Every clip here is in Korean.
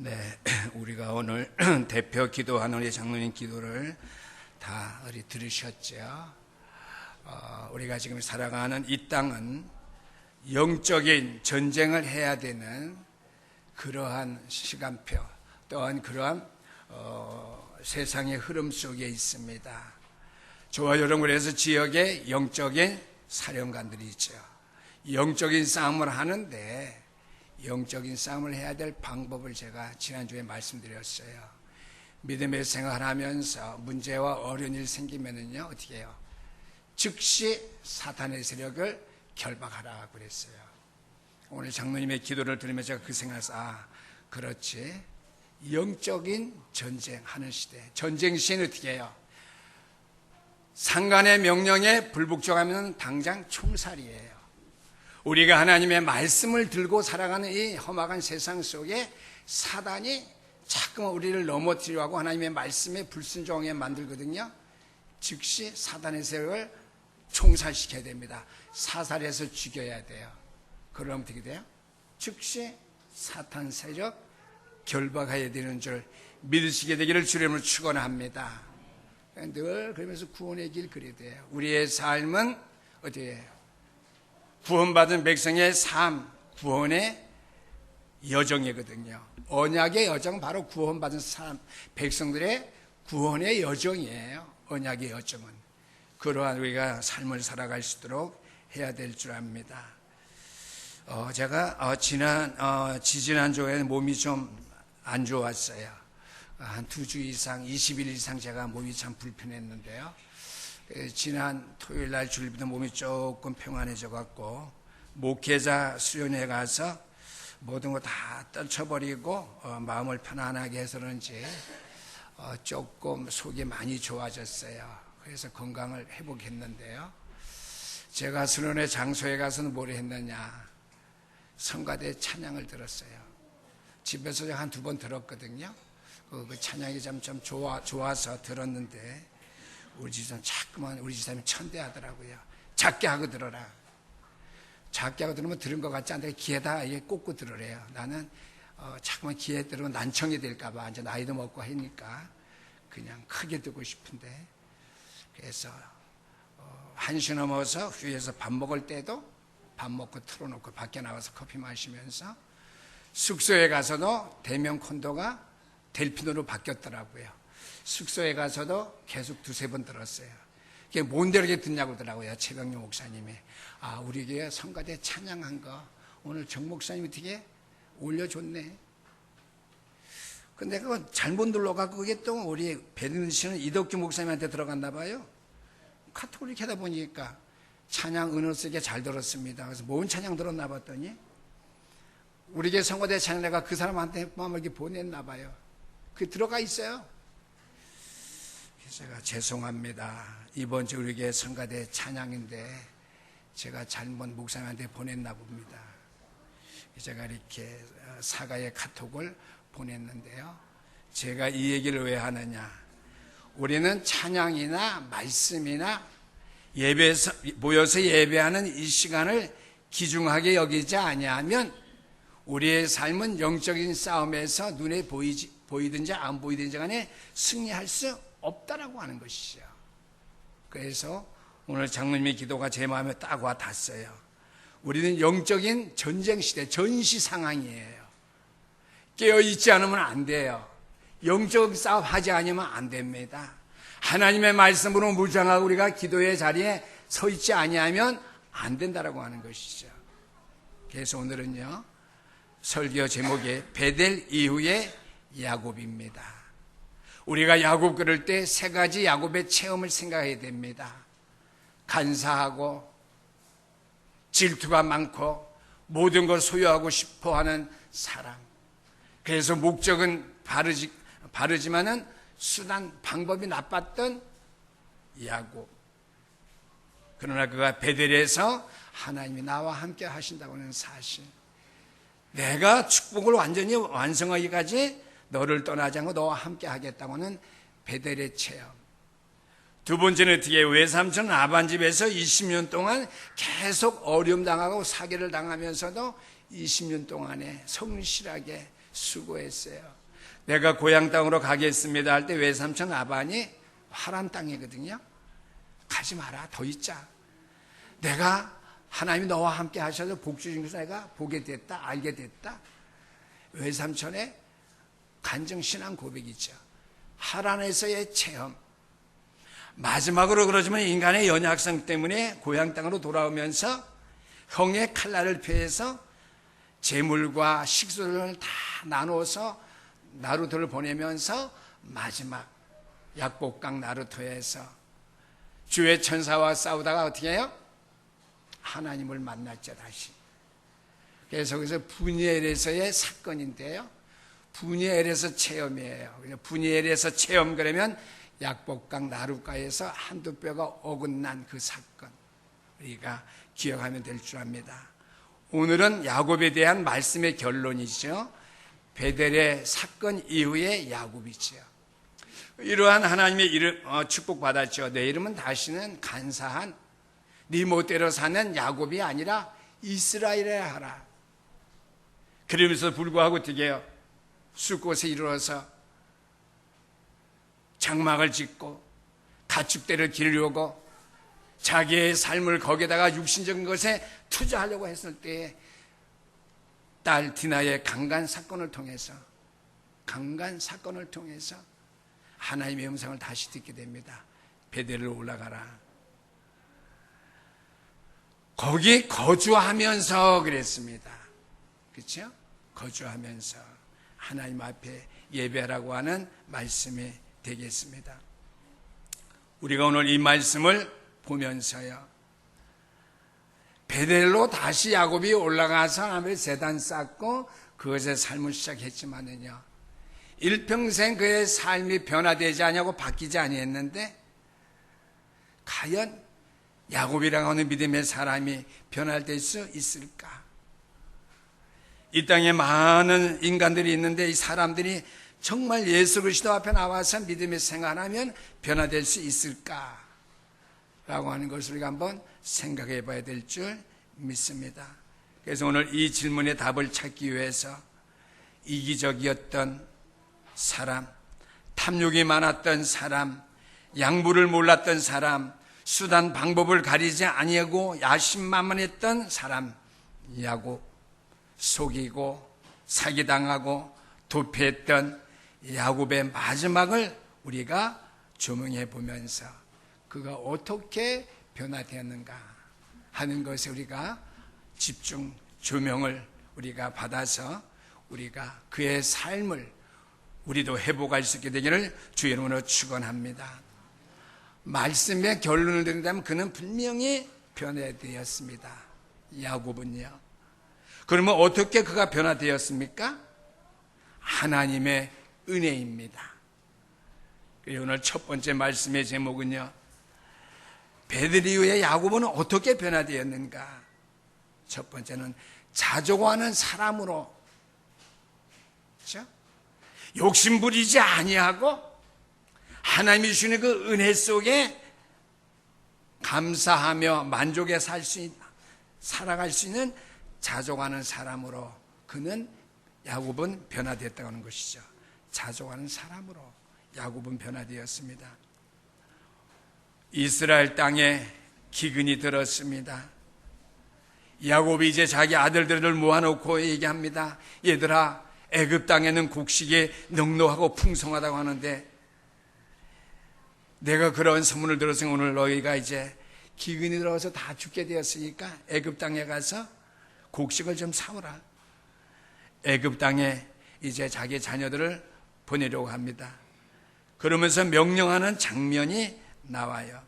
네, 우리가 오늘 대표 기도하는 우리 장로님 기도를 다 들으셨죠. 우리가 지금 살아가는 이 땅은 영적인 전쟁을 해야 되는 그러한 시간표, 또한 그러한 세상의 흐름 속에 있습니다. 저와 여러분, 그래서 지역에 영적인 사령관들이 있죠. 영적인 싸움을 하는데 영적인 싸움을 해야 될 방법을 제가 지난주에 말씀드렸어요. 믿음의 생활을 하면서 문제와 어려운 일 생기면은요, 어떻게 해요? 즉시 사탄의 세력을 결박하라고 그랬어요. 오늘 장로님의 기도를 들으면서 제가 그 생각해서, 그렇지. 영적인 전쟁하는 시대. 전쟁 시에는 어떻게 해요? 상관의 명령에 불복종하면 당장 총살이에요. 우리가 하나님의 말씀을 들고 살아가는 이 험악한 세상 속에 사단이 자꾸만 우리를 넘어뜨리려고 하고 하나님의 말씀에 불순종하게 만들거든요. 즉시 사단의 세력을 총살시켜야 됩니다. 사살해서 죽여야 돼요. 그럼 어떻게 돼요? 즉시 사탄 세력 결박해야 되는 줄 믿으시게 되기를 주님을 축원합니다. 늘 그러면서 구원의 길 그려야 돼요. 우리의 삶은 어디예요? 구원받은 백성의 삶, 구원의 여정이거든요. 언약의 여정, 바로 구원받은 삶, 백성들의 구원의 여정이에요. 언약의 여정은. 그러한 우리가 삶을 살아갈 수 있도록 해야 될 줄 압니다. 제가 지지난주에 몸이 좀 안 좋았어요. 한 2주 이상, 20일 이상 제가 몸이 참 불편했는데요. 지난 토요일 날 주일부터 몸이 조금 평안해져 갖고 목회자 수련회 가서 모든 거 다 떨쳐버리고 마음을 편안하게 해서 그런지 조금 속이 많이 좋아졌어요. 그래서 건강을 회복했는데요. 제가 수련회 장소에 가서는 뭘 했느냐, 성가대 찬양을 들었어요. 집에서 한 2번 들었거든요. 그 찬양이 좀 좋아서 들었는데 우리 집사람 자꾸만 우리 집사람이 천대하더라고요. 작게 하고 들어라. 작게 하고 들으면 들은 것 같지 않은데 귀에다 꽂고 들으래요. 나는 자꾸만 귀에 들으면 난청이 될까봐 이제 나이도 먹고 하니까 그냥 크게 듣고 싶은데, 그래서 1시 넘어서 위에서 밥 먹을 때도 밥 먹고 틀어놓고 밖에 나와서 커피 마시면서, 숙소에 가서도 대면 콘도가 델핀으로 바뀌었더라고요. 숙소에 가서도 계속 2-3번 들었어요. 그게 뭔데 이렇게 듣냐고 그러더라고요. 최병용 목사님이. 우리 교회 성가대 찬양한 거 오늘 정 목사님이 되게 올려줬네. 근데 그거 잘못 눌러갖고 그게 또 우리 배드민턴 이덕규 목사님한테 들어갔나 봐요. 카톡을 이렇게 하다 보니까 찬양 은혜 쓰게 잘 들었습니다. 그래서 뭔 찬양 들었나 봤더니 우리 교회 성가대 찬양 내가 그 사람한테 마음을 이렇게 보냈나 봐요. 그게 들어가 있어요. 제가 죄송합니다. 이번 주 우리 교회 성가대 찬양인데 제가 잘못 목사님한테 보냈나 봅니다. 제가 이렇게 사과의 카톡을 보냈는데요. 제가 이 얘기를 왜 하느냐, 우리는 찬양이나 말씀이나 예배에서 모여서 예배하는 이 시간을 귀중하게 여기지 아니하면 우리의 삶은 영적인 싸움에서 눈에 보이든지 안 보이든지 간에 승리할 수 없다라고 하는 것이죠. 그래서 오늘 장로님의 기도가 제 마음에 딱 와 닿았어요. 우리는 영적인 전쟁 시대, 전시 상황이에요. 깨어있지 않으면 안 돼요. 영적 싸움 하지 않으면 안 됩니다. 하나님의 말씀으로 무장하고 우리가 기도의 자리에 서 있지 아니하면 안 된다라고 하는 것이죠. 그래서 오늘은요, 설교 제목이 베델 이후의 야곱입니다. 우리가 야곱 그럴 때 3가지 야곱의 체험을 생각해야 됩니다. 간사하고 질투가 많고 모든 걸 소유하고 싶어하는 사람. 그래서 목적은 바르지만은 수단 방법이 나빴던 야곱. 그러나 그가 베델에서 하나님이 나와 함께 하신다고 하는 사실, 내가 축복을 완전히 완성하기까지 너를 떠나지 않고 너와 함께 하겠다고 하는 베델의 체험. 2번째는 어떻게, 외삼촌 아반집에서 20년 동안 계속 어려움 당하고 사기를 당하면서도 20년 동안에 성실하게 수고했어요. 내가 고향 땅으로 가겠습니다 할 때 외삼촌 라반이 하란 땅이거든요. 가지 마라, 더 있자. 내가 하나님이 너와 함께 하셔서 복 주신 것을 내가 보게 됐다, 알게 됐다. 외삼촌의 간증신앙 고백이죠. 하란에서의 체험. 마지막으로 그러지만 인간의 연약성 때문에 고향 땅으로 돌아오면서 형의 칼날을 피해서 재물과 식수를 다 나눠서 나루토를 보내면서 마지막 약복강 나루토에서 주의 천사와 싸우다가 어떻게 해요? 하나님을 만났죠, 다시. 그래서 거기서 부니엘에서의 사건인데요. 부니엘에서 체험이에요. 부니엘에서 체험 그러면 약복강 나루가에서 한두 뼈가 어긋난 그 사건. 우리가 기억하면 될 줄 압니다. 오늘은 야곱에 대한 말씀의 결론이죠. 베델의 사건 이후의 야곱이죠. 이러한 하나님의 이름 축복받았죠. 내 이름은 다시는 간사한 네 멋대로 사는 야곱이 아니라 이스라엘이라 하라. 그러면서 불구하고 어떻게 해요? 숫곳에 이르러서 장막을 짓고 가축대를 기르려고 자기의 삶을 거기에다가 육신적인 것에 투자하려고 했을 때 딸 디나의 강간 사건을 통해서 하나님의 음성을 다시 듣게 됩니다. 베델로 올라가라. 거기 거주하면서 그랬습니다. 그렇죠? 거주하면서 하나님 앞에 예배라고 하는 말씀이 되겠습니다. 우리가 오늘 이 말씀을 보면서요, 베델로 다시 야곱이 올라가서 하나님의 제단 쌓고 그것의 삶을 시작했지만은요, 일평생 그의 삶이 변화되지 아니하고 바뀌지 아니했는데 과연 야곱이라고 하는 믿음의 사람이 변화될 수 있을까? 이 땅에 많은 인간들이 있는데 이 사람들이 정말 예수 그리스도 앞에 나와서 믿음의 생활하면 변화될 수 있을까? 라고 하는 것을 우리가 한번 생각해 봐야 될 줄 믿습니다. 그래서 오늘 이 질문의 답을 찾기 위해서 이기적이었던 사람, 탐욕이 많았던 사람, 양보를 몰랐던 사람, 수단 방법을 가리지 아니하고 야심만만했던 사람, 야곱, 속이고 사기당하고 도피했던 야곱의 마지막을 우리가 조명해 보면서 그가 어떻게 변화되었는가 하는 것에 우리가 집중 조명을 우리가 받아서 우리가 그의 삶을 우리도 회복할 수 있게 되기를 주의 이름으로 축원합니다. 말씀의 결론을 드린다면 그는 분명히 변화되었습니다. 야곱은요. 그러면 어떻게 그가 변화되었습니까? 하나님의 은혜입니다. 오늘 첫 번째 말씀의 제목은요, 베델 이후의 야곱은 어떻게 변화되었는가? 첫 번째는 자족하는 사람으로, 그렇죠? 욕심 부리지 아니하고 하나님이 주시는 그 은혜 속에 감사하며 만족해 살아갈 수 있는 자족하는 사람으로 그는 야곱은 변화되었다고 하는 것이죠. 자족하는 사람으로 야곱은 변화되었습니다. 이스라엘 땅에 기근이 들었습니다. 야곱이 이제 자기 아들들을 모아놓고 얘기합니다. 얘들아, 애굽 땅에는 곡식이 넉넉하고 풍성하다고 하는데 내가 그런 소문을 들어서 오늘 너희가 이제 기근이 들어서 다 죽게 되었으니까 애굽 땅에 가서 곡식을 좀 사오라. 애굽 땅에 이제 자기 자녀들을 보내려고 합니다. 그러면서 명령하는 장면이 나와요.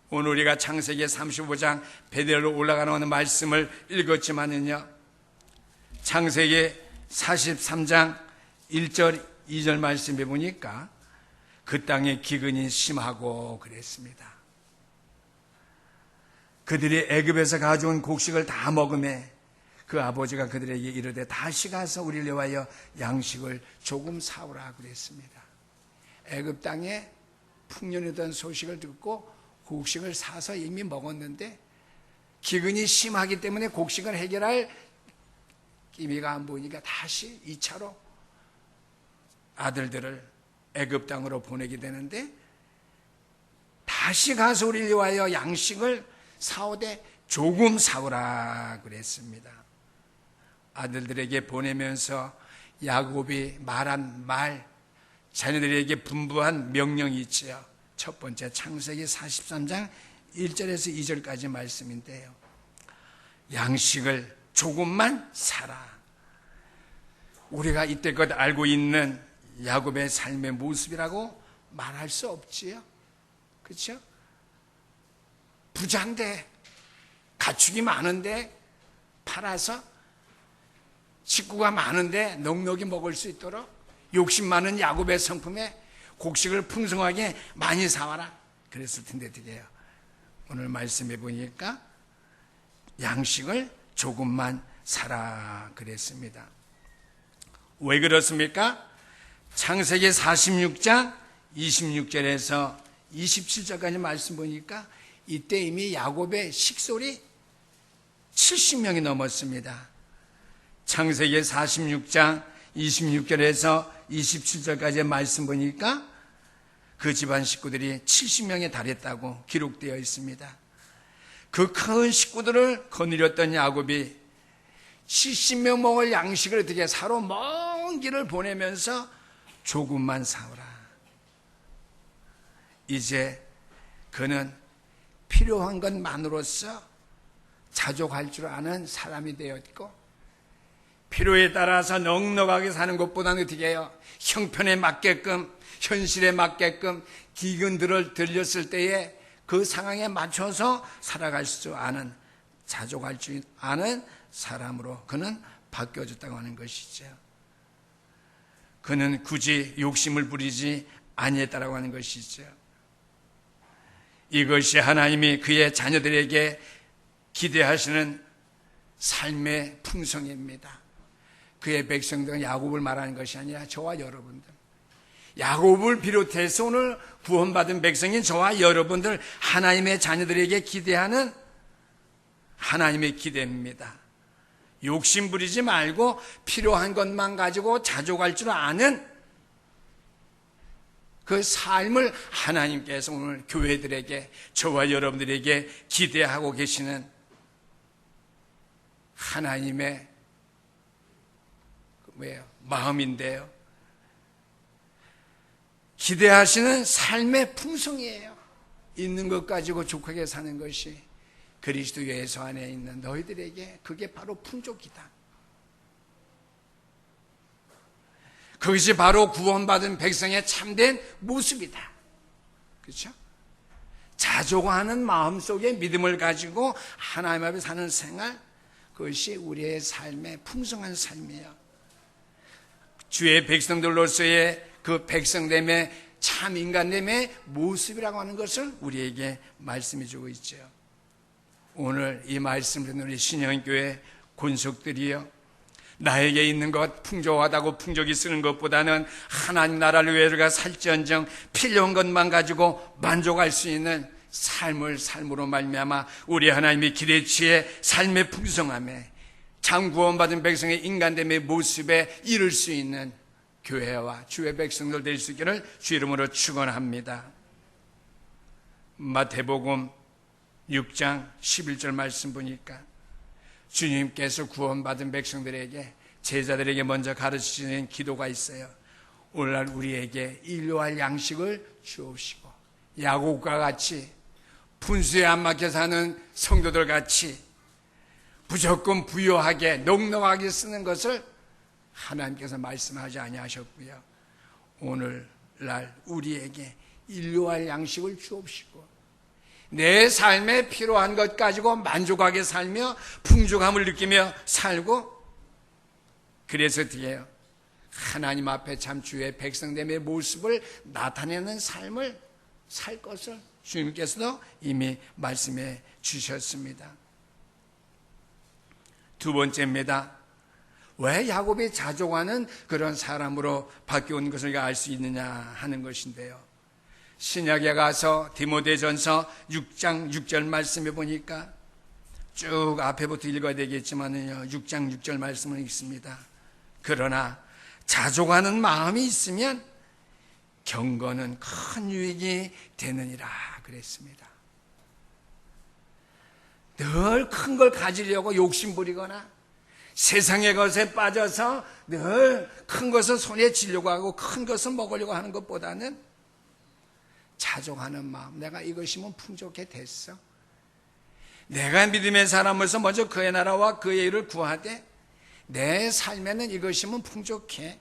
오늘 우리가 창세기 35장 베델로 올라가는 말씀을 읽었지만은요, 창세기 43장 1절 2절 말씀에 보니까 그 땅에 기근이 심하고 그랬습니다. 그들이 애굽에서 가져온 곡식을 다 먹음에 그 아버지가 그들에게 이르되 다시 가서 우리를 위하여 양식을 조금 사오라 그랬습니다. 애굽 땅에 풍년이던 소식을 듣고 곡식을 사서 이미 먹었는데 기근이 심하기 때문에 곡식을 해결할 기미가 안 보이니까 다시 2차로 아들들을 애굽 땅으로 보내게 되는데, 다시 가서 우리를 위하여 양식을 사오되 조금 사오라 그랬습니다. 아들들에게 보내면서 야곱이 말한 말, 자녀들에게 분부한 명령이 있지요. 첫 번째 창세기 43장 1절에서 2절까지 말씀인데요. 양식을 조금만 사라. 우리가 이때껏 알고 있는 야곱의 삶의 모습이라고 말할 수 없지요. 그렇죠? 부자인데, 가축이 많은데 팔아서, 식구가 많은데 넉넉히 먹을 수 있도록 욕심 많은 야곱의 성품에 곡식을 풍성하게 많이 사와라 그랬을 텐데, 어떻게 해요? 오늘 말씀해 보니까 양식을 조금만 사라 그랬습니다. 왜 그렇습니까? 창세기 46장 26절에서 27절까지 말씀 보니까 이때 이미 야곱의 식솔이 70명이 넘었습니다. 창세기 46장 26절에서 27절까지의 말씀 보니까 그 집안 식구들이 70명에 달했다고 기록되어 있습니다. 그 큰 식구들을 거느렸던 야곱이 70명 먹을 양식을 어떻게 사러 먼 길을 보내면서 조금만 사오라. 이제 그는 필요한 것만으로서 자족할 줄 아는 사람이 되었고, 필요에 따라서 넉넉하게 사는 것보다는 어떻게 해요? 형편에 맞게끔, 현실에 맞게끔 기근들을 들렸을 때에 그 상황에 맞춰서 살아갈 수 아는, 자족할 줄 아는 사람으로 그는 바뀌어졌다고 하는 것이죠. 그는 굳이 욕심을 부리지 아니했다라고 하는 것이죠. 이것이 하나님이 그의 자녀들에게 기대하시는 삶의 풍성입니다. 그의 백성들은 야곱을 말하는 것이 아니라 저와 여러분들, 야곱을 비롯해서 오늘 구원받은 백성인 저와 여러분들, 하나님의 자녀들에게 기대하는 하나님의 기대입니다. 욕심 부리지 말고 필요한 것만 가지고 자족할 줄 아는 그 삶을 하나님께서 오늘 교회들에게, 저와 여러분들에게 기대하고 계시는 하나님의 마음인데요. 기대하시는 삶의 풍성이에요. 있는 것 가지고 족하게 사는 것이 그리스도 예수 안에 있는 너희들에게 그게 바로 풍족이다. 그것이 바로 구원받은 백성의 참된 모습이다. 그렇죠? 자족하는 마음속에 믿음을 가지고 하나님 앞에 사는 생활, 그것이 우리의 삶의 풍성한 삶이에요. 주의 백성들로서의 그 백성됨의 참 인간됨의 모습이라고 하는 것을 우리에게 말씀해 주고 있죠. 오늘 이 말씀을 듣는 우리 신영교회 권속들이요, 나에게 있는 것 풍족하다고 풍족이 쓰는 것보다는 하나님 나라를 위해 우리가 살지언정 필요한 것만 가지고 만족할 수 있는 삶으로 말미암아 우리 하나님의 기대치의 삶의 풍성함에 참 구원받은 백성의 인간됨의 모습에 이룰 수 있는 교회와 주의 백성들 될 수 있기를 주 이름으로 축원합니다. 마태복음 6장 11절 말씀 보니까 주님께서 구원받은 백성들에게, 제자들에게 먼저 가르치시는 기도가 있어요. 오늘날 우리에게 일용할 양식을 주옵시고, 야곱과 같이 분수에 안 막혀 사는 성도들 같이 무조건 부유하게 넉넉하게 쓰는 것을 하나님께서 말씀하지 아니하셨고요. 오늘날 우리에게 일용할 양식을 주옵시고 내 삶에 필요한 것 가지고 만족하게 살며 풍족함을 느끼며 살고, 그래서 어떻게 해요? 하나님 앞에 참 주의 백성됨의 모습을 나타내는 삶을 살 것을 주님께서도 이미 말씀해 주셨습니다. 두 번째입니다. 왜 야곱이 자족하는 그런 사람으로 바뀌어온 것을 알 수 있느냐 하는 것인데요. 신약에 가서 디모데전서 6장 6절 말씀해 보니까 쭉 앞에부터 읽어야 되겠지만요, 6장 6절 말씀을 읽습니다. 그러나 자족하는 마음이 있으면 경건은 큰 유익이 되느니라 그랬습니다. 늘 큰 걸 가지려고 욕심부리거나 세상의 것에 빠져서 늘 큰 것을 손에 쥐려고 하고 큰 것을 먹으려고 하는 것보다는 자족하는 마음, 내가 이것이면 풍족해 됐어, 내가 믿음의 사람으로서 먼저 그의 나라와 그의 일을 구하되 내 삶에는 이것이면 풍족해,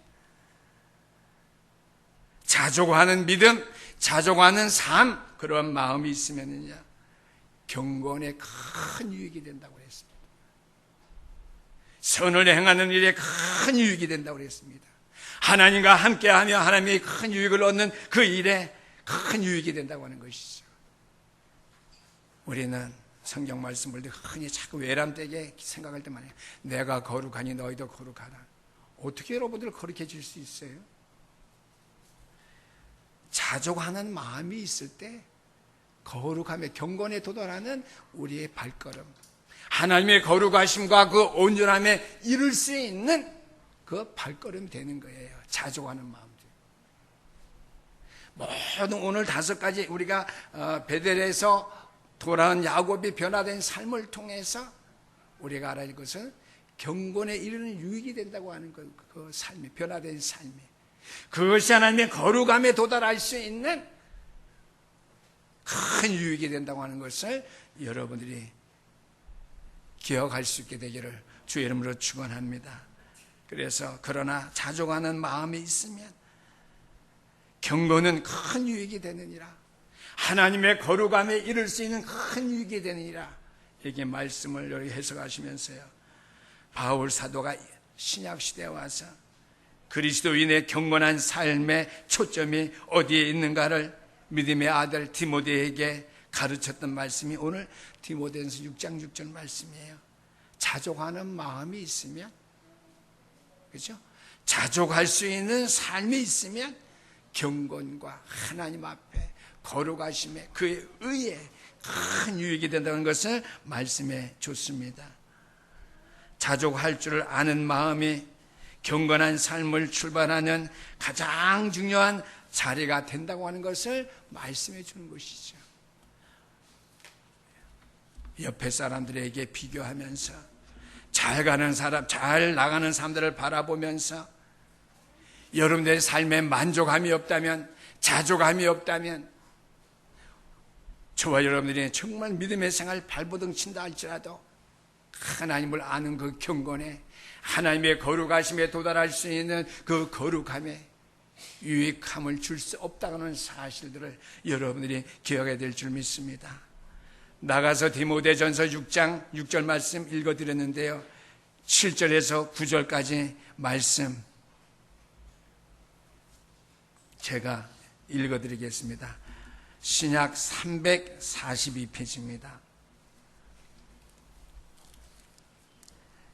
자족하는 믿음, 자족하는 삶, 그런 마음이 있으면요 경건에 큰 유익이 된다고 했습니다. 선을 행하는 일에 큰 유익이 된다고 했습니다. 하나님과 함께하며 하나님의 큰 유익을 얻는 그 일에 큰 유익이 된다고 하는 것이죠. 우리는 성경 말씀을 흔히 자꾸 외람되게 생각할 때만 해요. 내가 거룩하니 너희도 거룩하라. 어떻게 여러분들 거룩해질 수 있어요? 자족하는 마음이 있을 때 거룩함의 경건에 도달하는 우리의 발걸음, 하나님의 거룩하심과 그 온전함에 이룰 수 있는 그 발걸음이 되는 거예요. 자족하는 마음들. 모든 오늘 5가지 우리가 베델에서 돌아온 야곱이 변화된 삶을 통해서 우리가 알아야 할 것은 경건에 이르는 유익이 된다고 하는 그 삶이, 변화된 삶이, 그것이 하나님의 거룩함에 도달할 수 있는 큰 유익이 된다고 하는 것을 여러분들이 기억할 수 있게 되기를 주의 이름으로 축원합니다. 그래서 그러나 자족하는 마음이 있으면 경건은 큰 유익이 되느니라, 하나님의 거룩함에 이를 수 있는 큰 유익이 되느니라, 이게 말씀을 여기 해석하시면서요, 바울 사도가 신약시대에 와서 그리스도인의 경건한 삶의 초점이 어디에 있는가를 믿음의 아들 디모데에게 가르쳤던 말씀이 오늘 디모데전서 6장 6절 말씀이에요. 자족하는 마음이 있으면, 그렇죠? 자족할 수 있는 삶이 있으면 경건과 하나님 앞에 거룩하심에 그의 의에 큰 유익이 된다는 것을 말씀해 줬습니다. 자족할 줄 아는 마음이 경건한 삶을 출발하는 가장 중요한 자리가 된다고 하는 것을 말씀해 주는 것이죠. 옆에 사람들에게 비교하면서 잘 가는 사람, 잘 나가는 사람들을 바라보면서 여러분들의 삶에 만족함이 없다면, 자족함이 없다면, 저와 여러분들이 정말 믿음의 생활 발버둥 친다 할지라도 하나님을 아는 그 경건에, 하나님의 거룩하심에 도달할 수 있는 그 거룩함에 유익함을 줄 수 없다는 사실들을 여러분들이 기억해야 될 줄 믿습니다. 나가서 디모데전서 6장 6절 말씀 읽어드렸는데요, 7절에서 9절까지 말씀 제가 읽어드리겠습니다. 신약 342페이지입니다.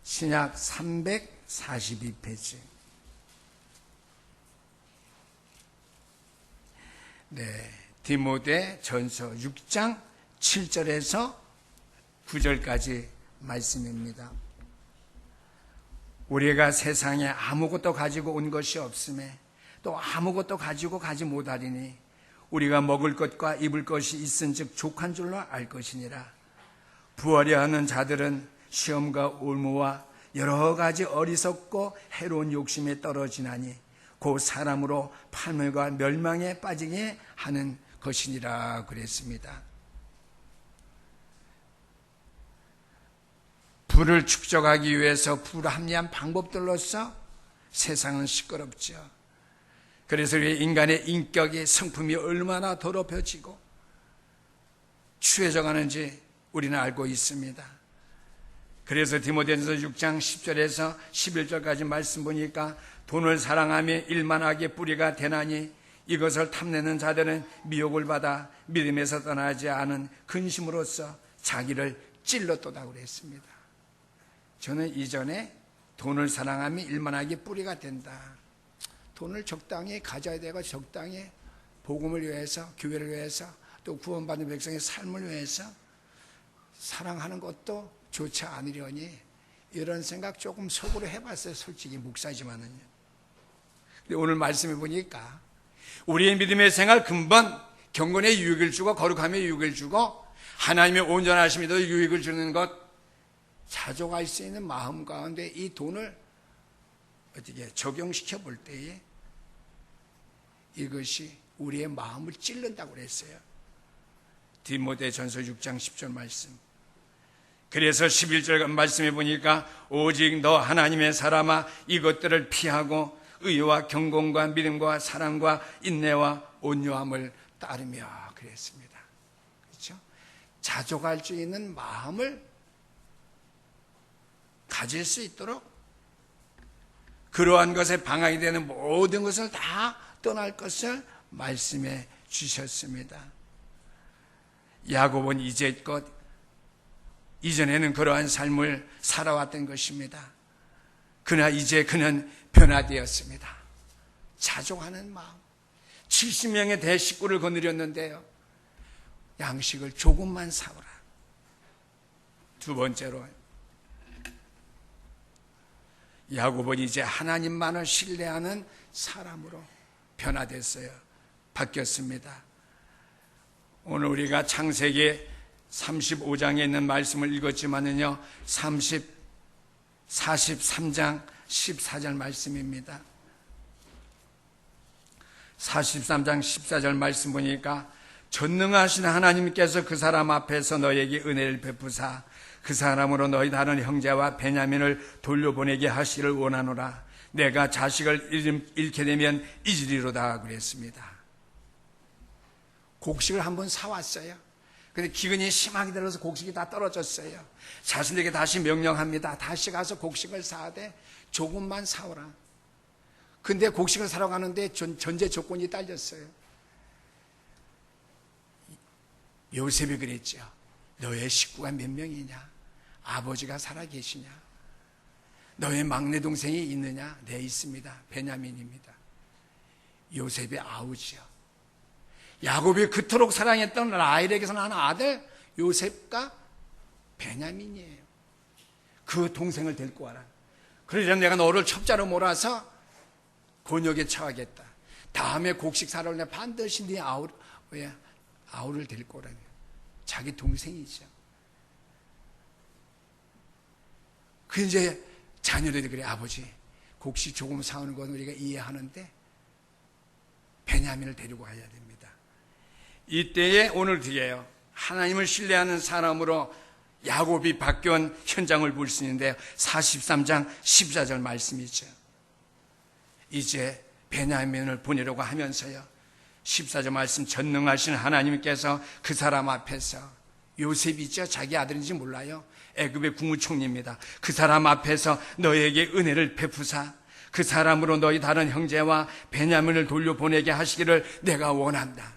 신약 342페이지. 네, 디모데 전서 6장 7절에서 9절까지 말씀입니다. 우리가 세상에 아무것도 가지고 온 것이 없음에 또 아무것도 가지고 가지 못하리니 우리가 먹을 것과 입을 것이 있은즉 족한 줄로 알 것이니라. 부하려 하는 자들은 시험과 올무와 여러 가지 어리석고 해로운 욕심에 떨어지나니 곧 사람으로 파멸과 멸망에 빠지게 하는 것이니라 그랬습니다. 부를 축적하기 위해서 불합리한 방법들로서 세상은 시끄럽죠. 그래서 인간의 인격이, 성품이 얼마나 더럽혀지고 추해져 가는지 우리는 알고 있습니다. 그래서 디모데전서 6장 10절에서 11절까지 말씀 보니까 돈을 사랑하며 일만하게 뿌리가 되나니 이것을 탐내는 자들은 미혹을 받아 믿음에서 떠나지 않은 근심으로써 자기를 찔렀도다고 그랬습니다. 저는 이전에 돈을 사랑하며 일만하게 뿌리가 된다, 돈을 적당히 가져야 되고 적당히 복음을 위해서, 교회를 위해서, 또 구원받는 백성의 삶을 위해서 사랑하는 것도 좋지 않으려니 이런 생각 조금 속으로 해봤어요. 솔직히 목사지만은요. 근데 오늘 말씀해 보니까 우리의 믿음의 생활 근본, 경건에 유익을 주고 거룩함에 유익을 주고 하나님의 온전하심에도 유익을 주는 것, 자족할 수 있는 마음 가운데 이 돈을 어떻게 적용시켜 볼 때에 이것이 우리의 마음을 찔른다고 그랬어요. 디모데전서 6장 10절 말씀. 그래서 11절 말씀해 보니까 오직 너 하나님의 사람아 이것들을 피하고 의와 경건과 믿음과 사랑과 인내와 온유함을 따르며 그랬습니다. 그렇죠? 자족할 수 있는 마음을 가질 수 있도록 그러한 것에 방황이 되는 모든 것을 다 떠날 것을 말씀해 주셨습니다. 야곱은 이제껏 이전에는 그러한 삶을 살아왔던 것입니다. 그러나 이제 그는 변화되었습니다. 자족하는 마음. 70명의 대식구를 거느렸는데요. 양식을 조금만 사오라. 두 번째로 야곱은 이제 하나님만을 신뢰하는 사람으로 변화됐어요. 바뀌었습니다. 오늘 우리가 창세기 35장에 있는 말씀을 읽었지만은요, 43장 14절 말씀입니다. 43장 14절 말씀 보니까 전능하신 하나님께서 그 사람 앞에서 너에게 은혜를 베푸사 그 사람으로 너희 다른 형제와 베냐민을 돌려보내게 하시기를 원하노라. 내가 자식을 잃게 되면 잊으리로다 그랬습니다. 곡식을 한번 사왔어요. 근데 기근이 심하게 들어서 곡식이 다 떨어졌어요. 자신에게 다시 명령합니다. 다시 가서 곡식을 사되 조금만 사오라. 근데 곡식을 사러 가는데 전제 조건이 딸렸어요. 요셉이 그랬죠. 너의 식구가 몇 명이냐? 아버지가 살아계시냐? 너의 막내 동생이 있느냐? 네, 있습니다. 베냐민입니다. 요셉의 아우지요. 야곱이 그토록 사랑했던 라헬에게서 난 아들 요셉과 베냐민이에요. 그 동생을 데리고 와라. 그러자 내가 너를 첩자로 몰아서 곤욕에 처하겠다. 다음에 곡식 사러 올 때 반드시 네 아우를 데리고 오라는 거예요. 자기 동생이죠. 그 이제 자녀들이 그래, 아버지 곡식 조금 사오는 건 우리가 이해하는데 베냐민을 데리고 가야 됩니다. 이때에 오늘 뒤에요, 하나님을 신뢰하는 사람으로 야곱이 바뀐 현장을 볼 수 있는데요, 43장 14절 말씀이죠. 이제 베냐민을 보내려고 하면서요, 14절 말씀, 전능하신 하나님께서 그 사람 앞에서, 요셉이죠, 자기 아들인지 몰라요, 애굽의 국무총리입니다. 그 사람 앞에서 너에게 은혜를 베푸사 그 사람으로 너희 다른 형제와 베냐민을 돌려보내게 하시기를 내가 원한다.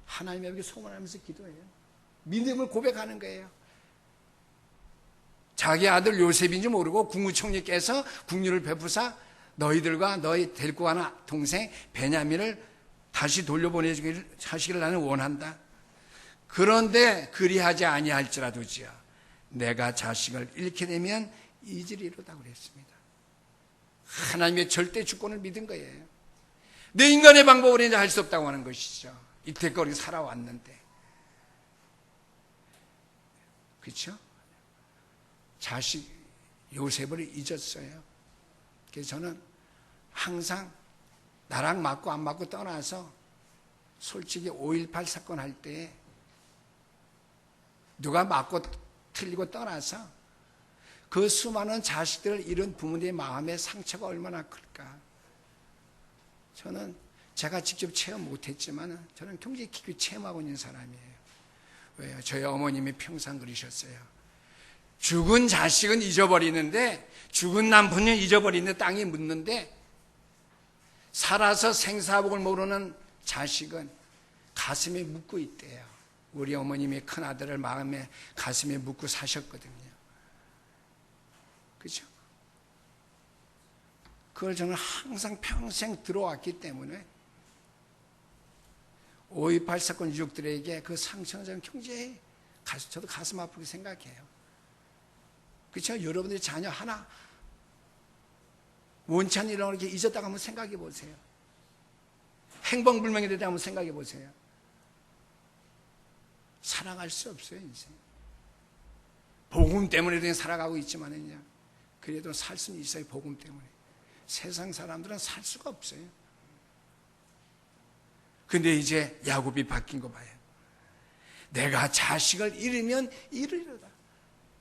하나님에게 소원하면서 기도해요. 믿음을 고백하는 거예요. 자기 아들 요셉인지 모르고 국무총리께서 국류를 베푸사 너희들과 너희 데리고 가는 동생 베냐민을 다시 돌려보내기를 하시기를 나는 원한다. 그런데 그리하지 아니할지라도지요, 내가 자식을 잃게 되면 잊으리로다 그랬습니다. 하나님의 절대 주권을 믿은 거예요. 내 인간의 방법으로 이제 할 수 없다고 하는 것이죠. 이때까지 살아왔는데, 그렇죠? 자식 요셉을 잊었어요. 그래서 저는 항상 나랑 맞고 안 맞고 떠나서 솔직히 5.18 사건 할 때 누가 맞고 틀리고 떠나서 그 수많은 자식들을 잃은 부모님의 마음의 상처가 얼마나 클까. 저는 제가 직접 체험 못했지만 저는 굉장히 깊이 체험하고 있는 사람이에요. 왜요? 저희 어머님이 평생 그러셨어요. 죽은 자식은 잊어버리는데, 죽은 남편은 잊어버리는데 땅에 묻는데, 살아서 생사복을 모르는 자식은 가슴에 묻고 있대요. 우리 어머님이 큰아들을 마음에 가슴에 묻고 사셨거든요. 그렇죠? 그걸 저는 항상 평생 들어왔기 때문에 5.18 사건 유족들에게 그 상처는 저는 굉장히 저도 가슴 아프게 생각해요. 그렇죠? 여러분들의 자녀 하나 원치 않는 일을 이렇게 잊었다가 한번 생각해 보세요. 행방불명이 되다 한번 생각해 보세요. 살아갈 수 없어요, 인생. 복음 때문에 살아가고 있지만은요, 그래도 살 수는 있어요, 복음 때문에. 세상 사람들은 살 수가 없어요. 근데 이제 야곱이 바뀐 거 봐요. 내가 자식을 잃으면 잃으리로다.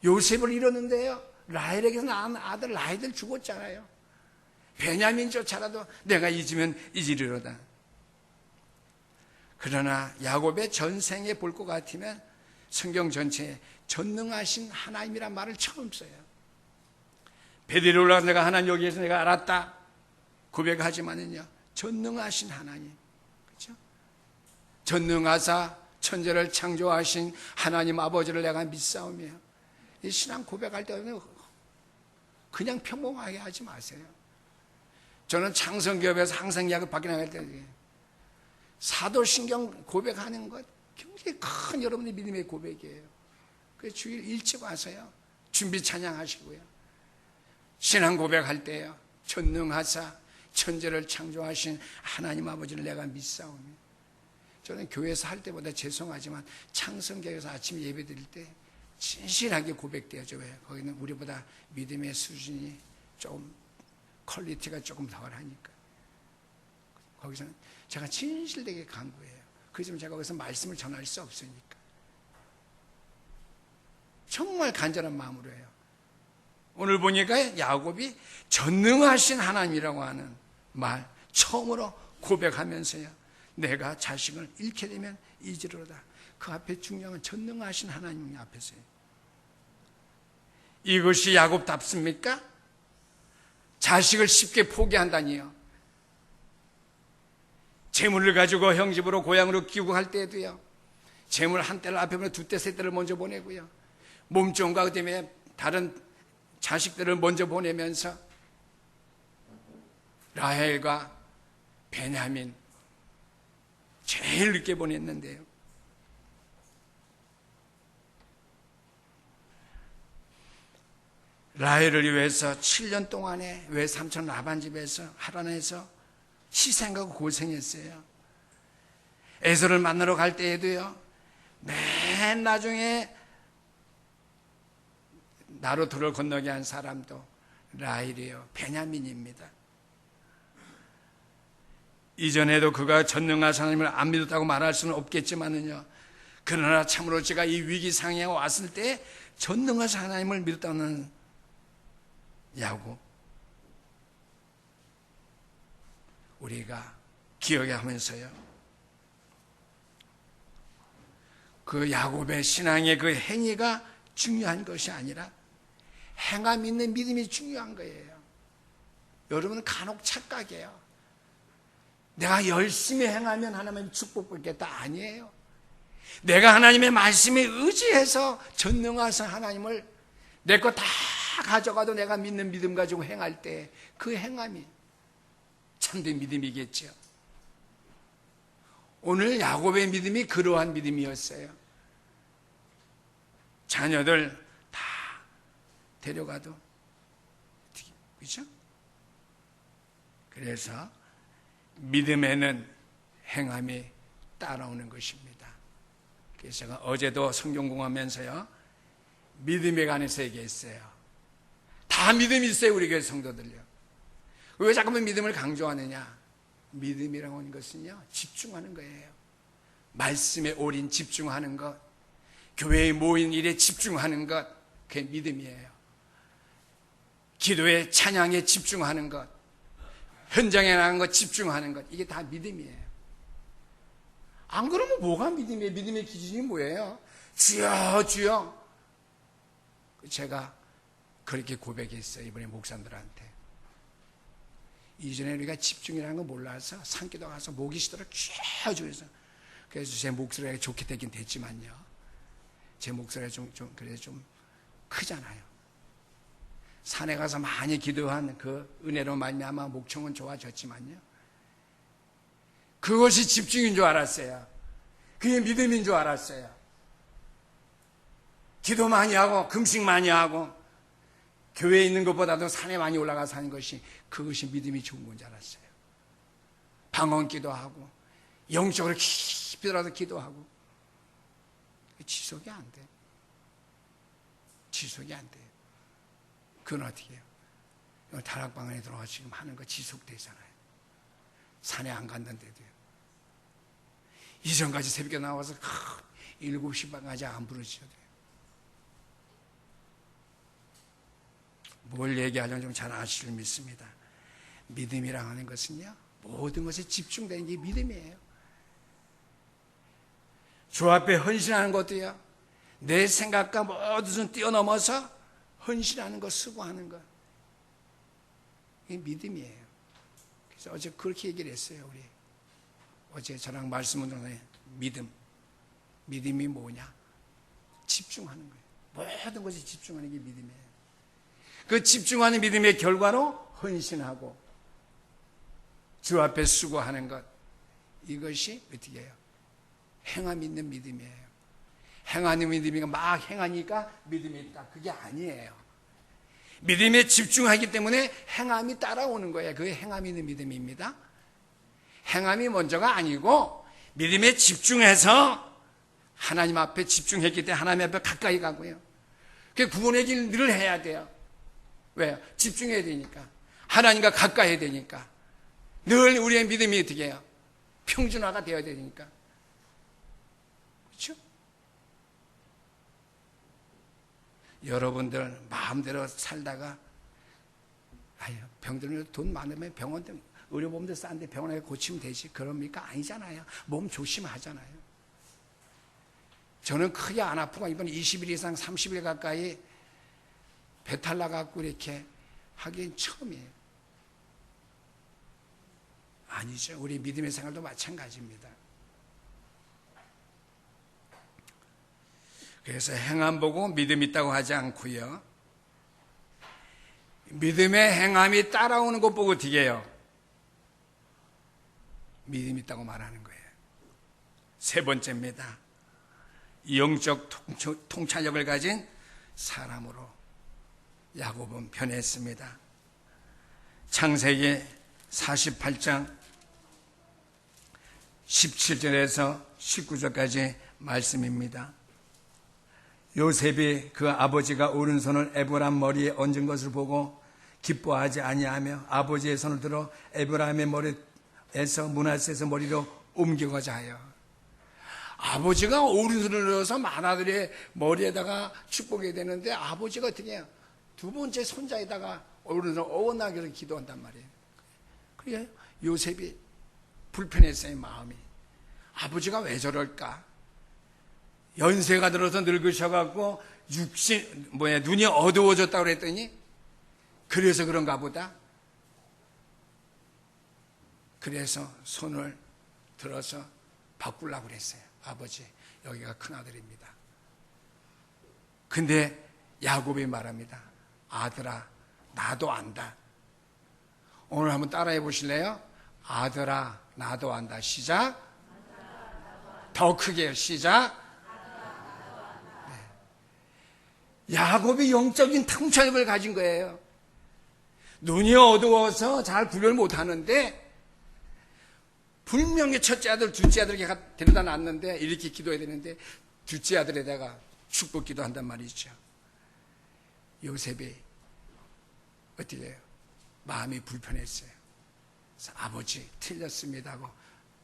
요셉을 잃었는데요, 라헬에게서 낳은 아들 라헬을 죽었잖아요. 베냐민조차라도 내가 잊으면 잊으리로다. 그러나 야곱의 전생에 볼 것 같으면 성경 전체에 전능하신 하나님이란 말을 처음 써요. 베델에 올라가서 내가 하나님 여기에서 내가 알았다 고백하지만은요, 전능하신 하나님, 그렇죠? 전능하사 천지를 창조하신 하나님 아버지를 내가 믿사오며, 이 신앙 고백할 때는 그냥 평범하게 하지 마세요. 저는 창성기업에서 항상 이야기 밖에 나갈 때 사도신경 고백하는 것 굉장히 큰 여러분의 믿음의 고백이에요. 그래서 주일 일찍 와서요, 준비 찬양하시고요, 신앙 고백할 때요, 전능하사 천지를 창조하신 하나님 아버지를 내가 믿사오며. 저는 교회에서 할 때보다 죄송하지만 창성교회에서 아침 예배 드릴 때 진실하게 고백되어져. 왜? 거기는 우리보다 믿음의 수준이 조금 퀄리티가 조금 덜 하니까. 거기서는 제가 진실되게 간구해요. 그렇지만 제가 거기서 말씀을 전할 수 없으니까. 정말 간절한 마음으로 해요. 오늘 보니까 야곱이 전능하신 하나님이라고 하는 말 처음으로 고백하면서요, 내가 자식을 잃게 되면 잊으리로다. 그 앞에 중요한 전능하신 하나님 앞에서요. 이것이 야곱답습니까? 자식을 쉽게 포기한다니요. 재물을 가지고 형 집으로 고향으로 귀국할 때에도요, 재물 한 떼를 앞에 보내 두 떼, 세 떼를 먼저 보내고요, 몸종과 그다음에 다른 자식들을 먼저 보내면서 라헬과 베냐민 제일 늦게 보냈는데요, 라헬을 위해서 7년 동안에 외삼촌 라반 집에서 하란에서 희생하고 고생했어요. 에서를 만나러 갈 때에도요, 맨 나중에 나루토를 건너게 한 사람도 라헬이에요. 베냐민입니다. 이전에도 그가 전능하신 하나님을 안 믿었다고 말할 수는 없겠지만은요, 그러나 참으로 제가 이 위기 상황에 왔을 때 전능하신 하나님을 믿었다는 야곱, 우리가 기억하면서요, 그 야곱의 신앙의 그 행위가 중요한 것이 아니라 행함 있는 믿음이 중요한 거예요. 여러분은 간혹 착각해요. 내가 열심히 행하면 하나님의 축복받겠다. 아니에요. 내가 하나님의 말씀에 의지해서 전능하신 하나님을 내 거 다 가져가도 내가 믿는 믿음 가지고 행할 때 그 행함이 참된 믿음이겠죠. 오늘 야곱의 믿음이 그러한 믿음이었어요. 자녀들 다 데려가도, 그렇죠? 그래서 믿음에는 행함이 따라오는 것입니다. 그래서 제가 어제도 성경 공부하면서요, 믿음에 관해서 얘기했어요. 다 믿음이 있어요, 우리 교회 성도들요. 왜 자꾸만 믿음을 강조하느냐? 믿음이라고 하는 것은요, 집중하는 거예요. 말씀에 올인 집중하는 것, 교회에 모인 일에 집중하는 것, 그게 믿음이에요. 기도에 찬양에 집중하는 것, 현장에 나간 것 집중하는 것, 이게 다 믿음이에요. 안 그러면 뭐가 믿음이에요? 믿음의 기준이 뭐예요? 주여 주여. 제가 그렇게 고백했어요, 이번에 목사님들한테. 이전에 우리가 집중이라는 거 몰라서 산기도 가서 모기 시도를 쭉 해서, 그래서 제 목소리가 좋게 되긴 됐지만요, 제 목소리가 그래도 좀 크잖아요. 산에 가서 많이 기도한 그 은혜로 말미암아 목청은 좋아졌지만요, 그것이 집중인 줄 알았어요. 그게 믿음인 줄 알았어요. 기도 많이 하고 금식 많이 하고 교회에 있는 것보다도 산에 많이 올라가 사는 것이, 그것이 믿음이 좋은 건 줄 알았어요. 방언 기도하고 영적으로 깊이라도 기도하고. 지속이 안 돼. 지속이 안 돼요. 그건 어떻게 해요? 다락방 안에 들어가 지금 하는 거 지속되잖아요. 산에 안 갔는데도요. 이전까지 새벽에 나와서 7시 반까지 안 부르셔도 돼요. 뭘 얘기하려면 좀 잘 아실 믿습니다. 믿음이라 하는 것은요, 모든 것에 집중되는 게 믿음이에요. 주 앞에 헌신하는 것도요, 내 생각과 모든 뛰어넘어서 헌신하는 것, 수고하는 것, 이게 믿음이에요. 그래서 어제 그렇게 얘기를 했어요. 우리 어제 저랑 말씀을 드렸는데, 믿음이 뭐냐? 집중하는 거예요. 모든 것에 집중하는 게 믿음이에요. 그 집중하는 믿음의 결과로 헌신하고 주 앞에 수고하는 것, 이것이 어떻게 해요? 행함 있는 믿음이에요. 행하는 믿음이가 막 행하니까 믿음이 있다, 그게 아니에요. 믿음에 집중하기 때문에 행함이 따라오는 거예요. 그게 행함 있는 믿음입니다. 행함이 먼저가 아니고 믿음에 집중해서 하나님 앞에 집중했기 때문에 하나님 앞에 가까이 가고요. 그 구원의 길 늘 해야 돼요. 왜요? 집중해야 되니까. 하나님과 가까이 해야 되니까. 늘 우리의 믿음이 어떻게 해요? 평준화가 되어야 되니까. 그렇죠? 여러분들 마음대로 살다가, 병들면 돈 많으면 병원, 의료보험도 싼데 병원에 고치면 되지, 그럽니까? 아니잖아요. 몸 조심하잖아요. 저는 크게 안 아프고 이번 20일 이상 30일 가까이 배탈 나갖고 이렇게 하긴 처음이에요. 아니죠. 우리 믿음의 생활도 마찬가지입니다. 그래서 행함 보고 믿음 있다고 하지 않고요, 믿음의 행함이 따라오는 것 보고 어떻게 해요? 믿음 있다고 말하는 거예요. 세 번째입니다. 영적 통찰력을 가진 사람으로 야곱은 변했습니다. 창세기 48장 17절에서 19절까지 말씀입니다. 요셉이 그 아버지가 오른손을 에브람 머리에 얹은 것을 보고 기뻐하지 아니하며 아버지의 손을 들어 에브람의 머리에서 므낫세의 머리로 옮겨가자 하여. 아버지가 오른손을 넣어서 만아들의 머리에다가 축복해야 되는데, 아버지가 어떻게 해요? 두 번째 손자에다가 오른손을 어긋나기를 기도한단 말이에요. 그래 요셉이 불편했어요, 마음이. 아버지가 왜 저럴까? 연세가 들어서 늙으셔갖고 눈이 어두워졌다고 그랬더니 그래서 그런가 보다. 그래서 손을 들어서 바꾸려고 그랬어요. 아버지, 여기가 큰아들입니다. 근데 야곱이 말합니다. 아들아, 나도 안다. 오늘 한번 따라해 보실래요? 아들아, 나도 안다. 시작. 더 크게요. 시작. 네. 야곱이 영적인 통찰력을 가진 거예요. 눈이 어두워서 잘 구별 못하는데 분명히 첫째 아들, 둘째 아들 이렇게 데려다 놨는데 이렇게 기도해야 되는데 둘째 아들에다가 축복 기도한단 말이죠. 요셉이 어떻게 해요? 마음이 불편했어요. 그래서 아버지 틀렸습니다 하고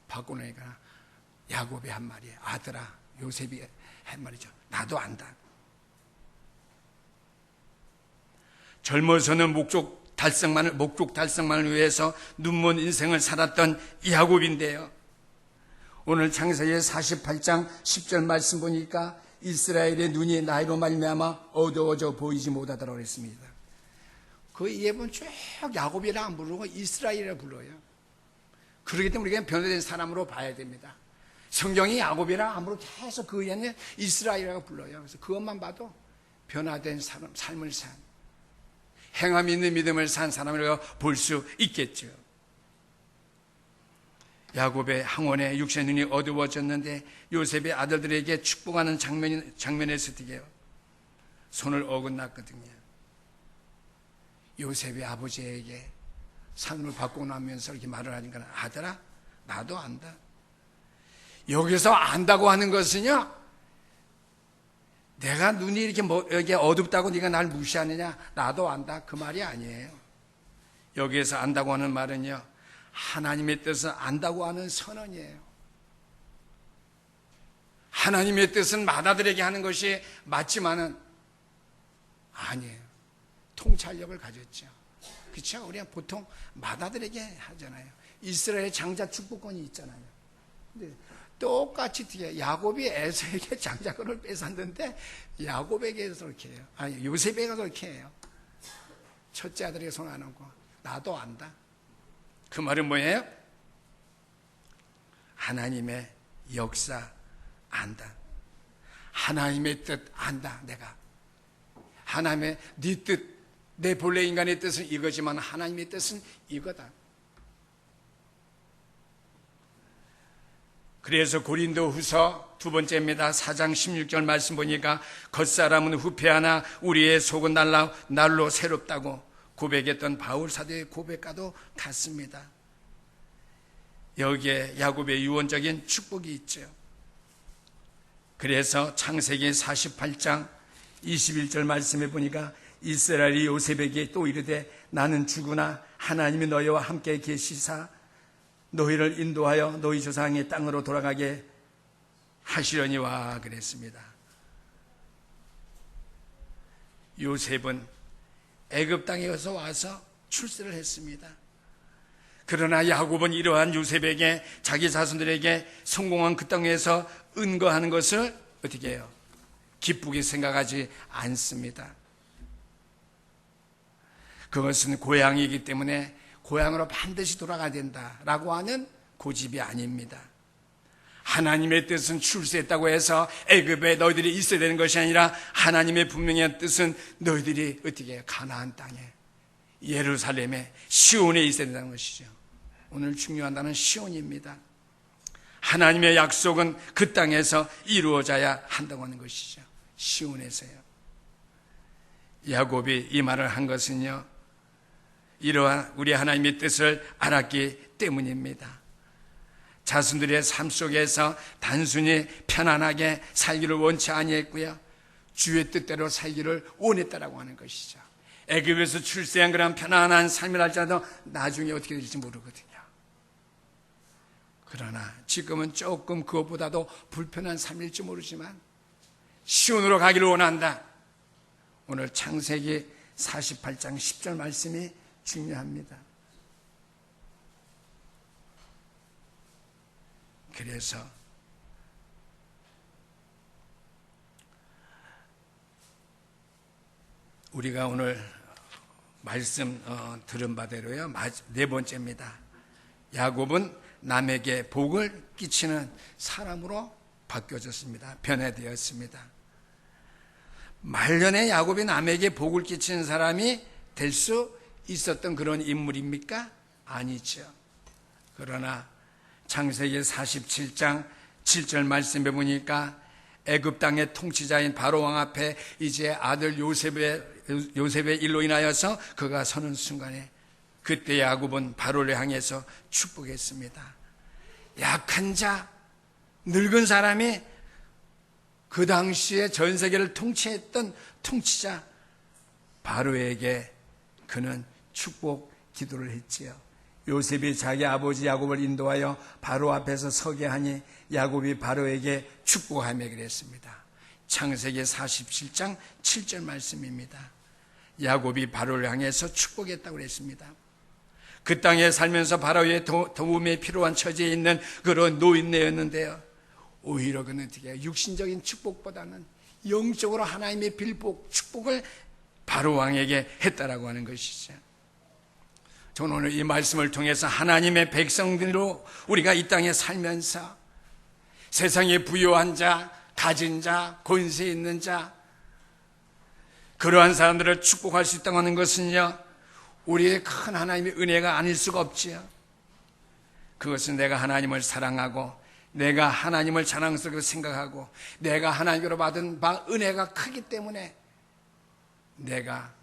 바꾸니까 야곱이 한 말이에요. 아들아, 요셉이 한 말이죠. 나도 안다. 젊어서는 목적 달성만을 위해서 눈먼 인생을 살았던 야곱인데요. 오늘 창세기 48장 10절 말씀 보니까 이스라엘의 눈이 나이로 말미암아 어두워져 보이지 못하더라고 했습니다. 그 예문 쭉 야곱이라 안 부르고 이스라엘이라 불러요. 그렇기 때문에 우리가 변화된 사람으로 봐야 됩니다. 성경이 야곱이라 안 부르고 계속 그 위에는 이스라엘이라고 불러요. 그래서 그것만 봐도 변화된 사람, 삶을 산, 행함 있는 믿음을 산 사람이라고 볼 수 있겠죠. 야곱의 항원에 육신의 눈이 어두워졌는데 요셉의 아들들에게 축복하는 장면에서 어떻게 해요? 손을 어긋났거든요. 요셉의 아버지에게 상을 받고 나면서 이렇게 말을 하니까, 아들아, 나도 안다. 여기서 안다고 하는 것은요, 내가 눈이 이렇게 어둡다고 네가 날 무시하느냐, 나도 안다, 그 말이 아니에요. 여기에서 안다고 하는 말은요, 하나님의 뜻을 안다고 하는 선언이에요. 하나님의 뜻은 맏아들에게 하는 것이 맞지만은 아니에요. 통찰력을 가졌죠. 그렇죠? 우리가 보통 맏아들에게 하잖아요. 이스라엘 장자 축복권이 있잖아요. 근데 똑같이 뒤에 야곱이 에서에게 장자권을 뺏었는데 야곱에게서 그렇게 해요. 아니, 요셉에게서 그렇게 해요. 첫째 아들에게 손 안 얹고 나도 안다. 그 말은 뭐예요? 하나님의 역사 안다. 하나님의 뜻 안다. 내가 하나님의 네 뜻, 내 본래 인간의 뜻은 이거지만 하나님의 뜻은 이거다. 그래서 고린도후서 두 번째입니다. 4장 16절 말씀 보니까 겉사람은 후패하나 우리의 속은 날로 새롭다고 고백했던 바울 사도의 고백과도 같습니다. 여기에 야곱의 유언적인 축복이 있죠. 그래서 창세기 48장 21절 말씀해 보니까 이스라엘이 요셉에게 또 이르되 나는 죽으나 하나님이 너희와 함께 계시사 너희를 인도하여 너희 조상의 땅으로 돌아가게 하시려니와 그랬습니다. 요셉은 애굽 땅에서 와서 출세를 했습니다. 그러나 야곱은 이러한 요셉에게 자기 자손들에게 성공한 그 땅에서 은거하는 것을 어떻게 해요? 기쁘게 생각하지 않습니다. 그것은 고향이기 때문에 고향으로 반드시 돌아가야 된다라고 하는 고집이 아닙니다. 하나님의 뜻은 출세했다고 해서 애굽에 너희들이 있어야 되는 것이 아니라 하나님의 분명한 뜻은 너희들이 어떻게 해요? 가나안 땅에, 예루살렘에, 시온에 있어야 된다는 것이죠. 오늘 중요한 단어는 시온입니다. 하나님의 약속은 그 땅에서 이루어져야 한다고 하는 것이죠. 시온에서요. 야곱이 이 말을 한 것은요, 이러한 우리 하나님의 뜻을 알았기 때문입니다. 자손들의 삶 속에서 단순히 편안하게 살기를 원치 아니했고요, 주의 뜻대로 살기를 원했다라고 하는 것이죠. 애굽에서 출세한 그런 편안한 삶을 할지라도 나중에 어떻게 될지 모르거든요. 그러나 지금은 조금 그것보다도 불편한 삶일지 모르지만 시온으로 가기를 원한다. 오늘 창세기 48장 10절 말씀이 중요합니다. 그래서 우리가 오늘 말씀 들은 바대로요, 네 번째입니다. 야곱은 남에게 복을 끼치는 사람으로 바뀌어졌습니다. 변해되었습니다. 말년에 야곱이 남에게 복을 끼치는 사람이 될 수 있었던 그런 인물입니까? 아니죠. 그러나 창세기 47장 7절 말씀해 보니까 애굽 땅의 통치자인 바로 왕 앞에 이제 아들 요셉의 일로 인하여서 그가 서는 순간에 그때 야곱은 바로를 향해서 축복했습니다. 약한 자, 늙은 사람이 그 당시에 전 세계를 통치했던 통치자 바로에게 그는 축복 기도를 했지요. 요셉이 자기 아버지 야곱을 인도하여 바로 앞에서 서게 하니 야곱이 바로에게 축복하며 그랬습니다. 창세기 47장 7절 말씀입니다. 야곱이 바로를 향해서 축복했다고 그랬습니다. 그 땅에 살면서 바로의 도움에 필요한 처지에 있는 그런 노인네였는데요, 오히려 그는 어떻게 육신적인 축복보다는 영적으로 하나님의 빌복, 축복을 바로 왕에게 했다라고 하는 것이죠. 저는 오늘 이 말씀을 통해서 하나님의 백성들로 우리가 이 땅에 살면서 세상에 부유한 자, 가진 자, 권세 있는 자, 그러한 사람들을 축복할 수 있다고 하는 것은요, 우리의 큰 하나님의 은혜가 아닐 수가 없지요. 그것은 내가 하나님을 사랑하고 내가 하나님을 자랑스럽게 생각하고 내가 하나님으로 받은 바 은혜가 크기 때문에 내가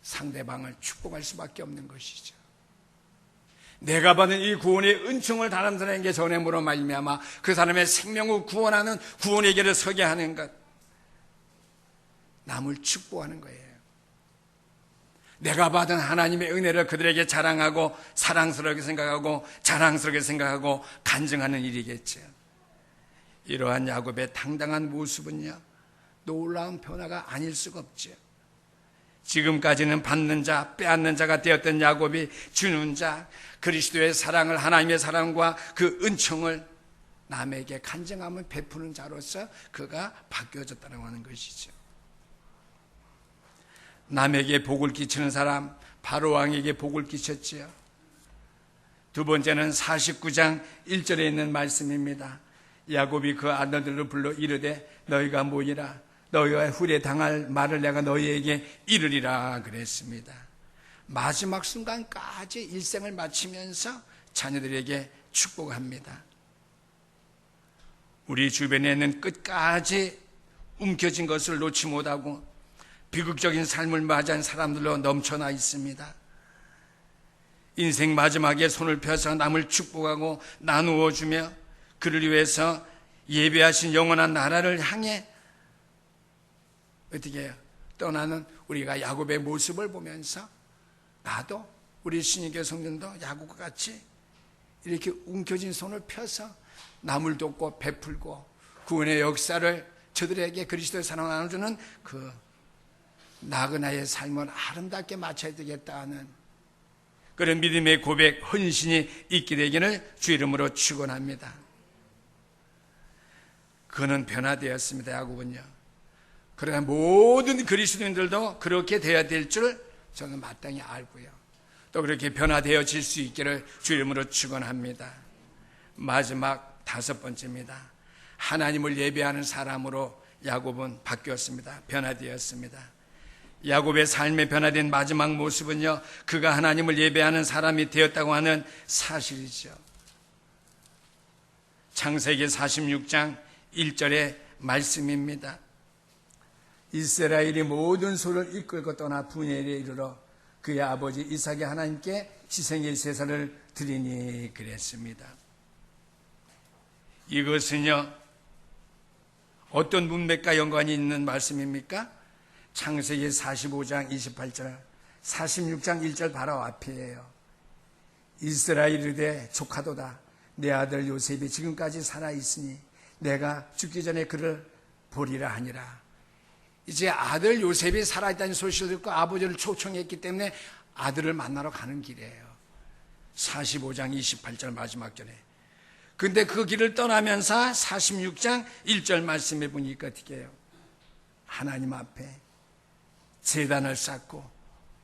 상대방을 축복할 수밖에 없는 것이죠. 내가 받은 이 구원의 은총을 다른 사람에게 전함으로 말미암아 그 사람의 생명을 구원하는 구원의 길을 서게 하는 것, 남을 축복하는 거예요. 내가 받은 하나님의 은혜를 그들에게 자랑하고 사랑스럽게 생각하고 자랑스럽게 생각하고 간증하는 일이겠죠. 이러한 야곱의 당당한 모습은요, 놀라운 변화가 아닐 수가 없죠. 지금까지는 받는 자, 빼앗는 자가 되었던 야곱이 주는 자, 그리스도의 사랑을, 하나님의 사랑과 그 은총을 남에게 간증하면 베푸는 자로서 그가 바뀌어졌다고 하는 것이죠. 남에게 복을 끼치는 사람, 바로왕에게 복을 끼쳤지요. 두 번째는 49장 1절에 있는 말씀입니다. 야곱이 그 아들들을 불러 이르되 너희가 모이라, 너희가 후에 당할 말을 내가 너희에게 이르리라 그랬습니다. 마지막 순간까지 일생을 마치면서 자녀들에게 축복합니다. 우리 주변에는 끝까지 움켜진 것을 놓지 못하고 비극적인 삶을 맞이한 사람들로 넘쳐나 있습니다. 인생 마지막에 손을 펴서 남을 축복하고 나누어 주며 그를 위해서 예배하신 영원한 나라를 향해 어떻게 해요? 떠나는 우리가 야곱의 모습을 보면서 나도 우리 신익교 성전도 야곱과 같이 이렇게 움켜진 손을 펴서 남을 돕고 베풀고 구원의 역사를 저들에게 그리스도의 사랑을 나눠주는 그 나그나의 삶을 아름답게 마쳐야 되겠다는 그런 믿음의 고백, 헌신이 있게 되기를 주 이름으로 축원합니다. 그는 변화되었습니다. 야곱은요. 그러나 모든 그리스도인들도 그렇게 되어야 될 줄 저는 마땅히 알고요. 또 그렇게 변화되어질 수 있기를 주 이름으로 축원합니다. 마지막 5번째입니다. 하나님을 예배하는 사람으로 야곱은 바뀌었습니다. 변화되었습니다. 야곱의 삶에 변화된 마지막 모습은요, 그가 하나님을 예배하는 사람이 되었다고 하는 사실이죠. 창세기 46장 1절의 말씀입니다. 이스라엘이 모든 소를 이끌고 떠나 분야에 이르러 그의 아버지 이삭이 하나님께 희생의 제사를 드리니 그랬습니다. 이것은요, 어떤 문맥과 연관이 있는 말씀입니까? 창세기 45장 28절, 46장 1절 바로 앞이에요. 이스라엘이 이르되 조카도다. 내 아들 요셉이 지금까지 살아있으니 내가 죽기 전에 그를 보리라 하니라. 이제 아들 요셉이 살아있다는 소식을 듣고 아버지를 초청했기 때문에 아들을 만나러 가는 길이에요. 45장 28절 마지막 절에. 근데 그 길을 떠나면서 46장 1절 말씀해 보니까 어떻게 해요? 하나님 앞에 제단을 쌓고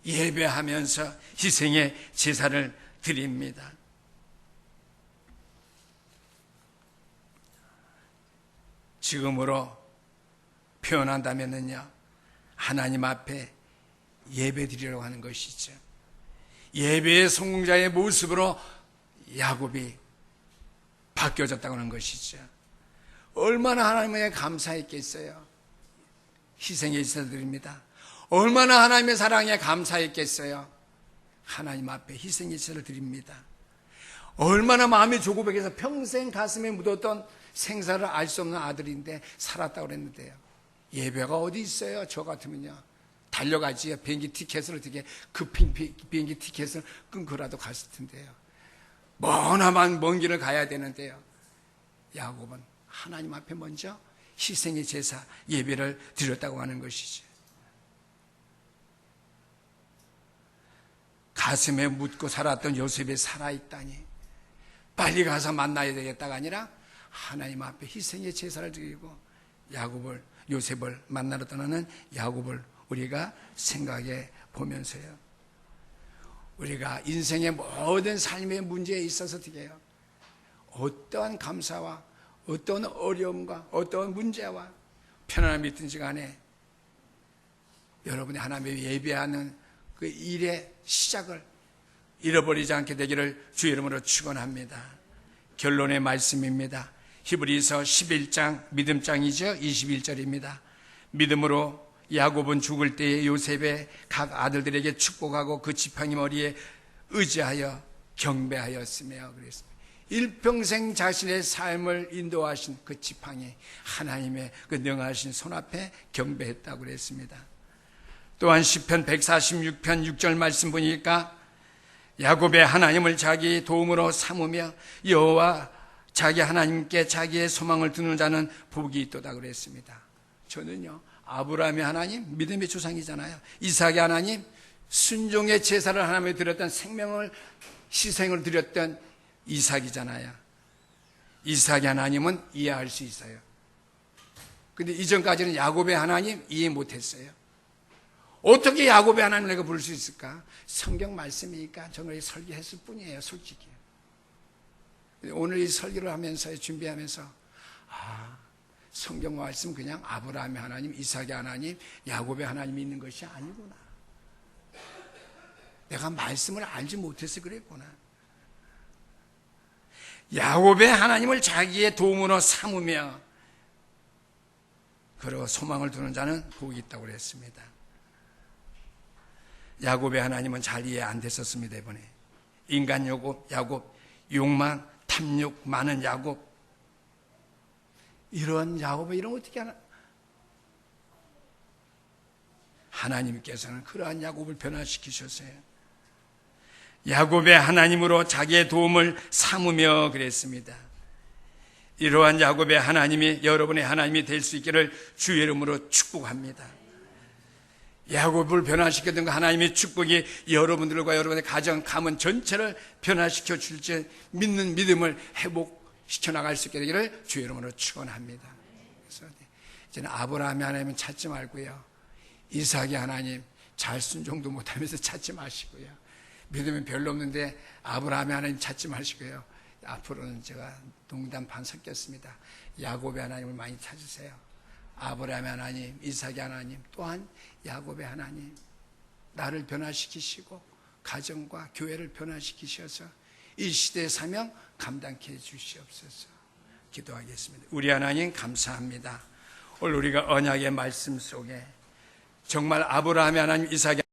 예배하면서 희생의 제사를 드립니다. 지금으로 표현한다면요, 하나님 앞에 예배 드리려고 하는 것이죠. 예배의 성공자의 모습으로 야곱이 바뀌어졌다고 하는 것이죠. 얼마나 하나님에 감사했겠어요. 희생의 제사를 드립니다. 얼마나 하나님의 사랑에 감사했겠어요. 하나님 앞에 희생의 제사를 드립니다. 얼마나 마음이 조급해서 평생 가슴에 묻었던 생사를 알 수 없는 아들인데 살았다고 그랬는데요. 예배가 어디 있어요? 저 같으면요, 달려가지요. 비행기 티켓을 어떻게 급행 비행기 티켓을 끊고라도 갔을 텐데요. 머나만 먼 길을 가야 되는데요. 야곱은 하나님 앞에 먼저 희생의 제사 예배를 드렸다고 하는 것이죠. 가슴에 묻고 살았던 요셉이 살아있다니 빨리 가서 만나야 되겠다가 아니라 하나님 앞에 희생의 제사를 드리고 요셉을 만나러 떠나는 야곱을 우리가 생각해 보면서요, 우리가 인생의 모든 삶의 문제에 있어서 어떻게 해요? 어떠한 감사와 어떤 어려움과 어떤 문제와 편안함이 있든지 간에 여러분이 하나님의 예배하는 그 일의 시작을 잃어버리지 않게 되기를 주의 이름으로 축원합니다. 결론의 말씀입니다. 히브리서 11장 믿음장이죠. 21절입니다. 믿음으로 야곱은 죽을 때에 요셉의 각 아들들에게 축복하고 그 지팡이 머리에 의지하여 경배하였으며 그랬습니다. 일평생 자신의 삶을 인도하신 그 지팡이 하나님의 그 능하신 손 앞에 경배했다고 그랬습니다. 또한 시편 146편 6절 말씀 보니까 야곱의 하나님을 자기 도움으로 삼으며 여호와 자기 하나님께 자기의 소망을 두는 자는 복이 있도다 그랬습니다. 저는요, 아브라함의 하나님 믿음의 조상이잖아요. 이삭의 하나님 순종의 제사를 하나님에 드렸던 생명을 희생을 드렸던 이삭이잖아요. 이삭의 하나님은 이해할 수 있어요. 근데 이전까지는 야곱의 하나님 이해 못했어요. 어떻게 야곱의 하나님을 내가 부를 수 있을까? 성경 말씀이니까 저는 설교했을 뿐이에요, 솔직히. 오늘 이 설교를 하면서 준비하면서 성경 말씀 그냥 아브라함의 하나님, 이삭의 하나님, 야곱의 하나님이 있는 것이 아니구나. 내가 말씀을 알지 못해서 그랬구나. 야곱의 하나님을 자기의 도움으로 삼으며 그리고 소망을 두는 자는 복이 있다고 그랬습니다. 야곱의 하나님은 잘 이해 안 됐었습니다. 이번에 인간 야곱, 욕망, 탐욕 많은 야곱, 이런 야곱을 이런 어떻게 하나? 하나님께서는 그러한 야곱을 변화시키셨어요. 야곱의 하나님으로 자기의 도움을 삼으며 그랬습니다. 이러한 야곱의 하나님이 여러분의 하나님이 될 수 있기를 주의 이름으로 축복합니다. 야곱을 변화시켰던 그 하나님의 축복이 여러분들과 여러분의 가정, 가문 전체를 변화시켜 줄지 믿는 믿음을 회복시켜 나갈 수 있게 되기를 주의 이름으로 축원합니다. 그래서 이제는 아브라함의 하나님은 찾지 말고요, 이삭의 하나님 잘 순종도 못하면서 찾지 마시고요, 믿음은 별로 없는데 아브라함의 하나님 찾지 마시고요, 앞으로는 제가 농담 반 섞였습니다. 야곱의 하나님을 많이 찾으세요. 아브라함의 하나님, 이삭의 하나님, 또한 야곱의 하나님, 나를 변화시키시고 가정과 교회를 변화시키셔서 이 시대의 사명 감당케 해주시옵소서. 기도하겠습니다. 우리 하나님 감사합니다. 오늘 우리가 언약의 말씀 속에 정말 아브라함의 하나님, 이삭의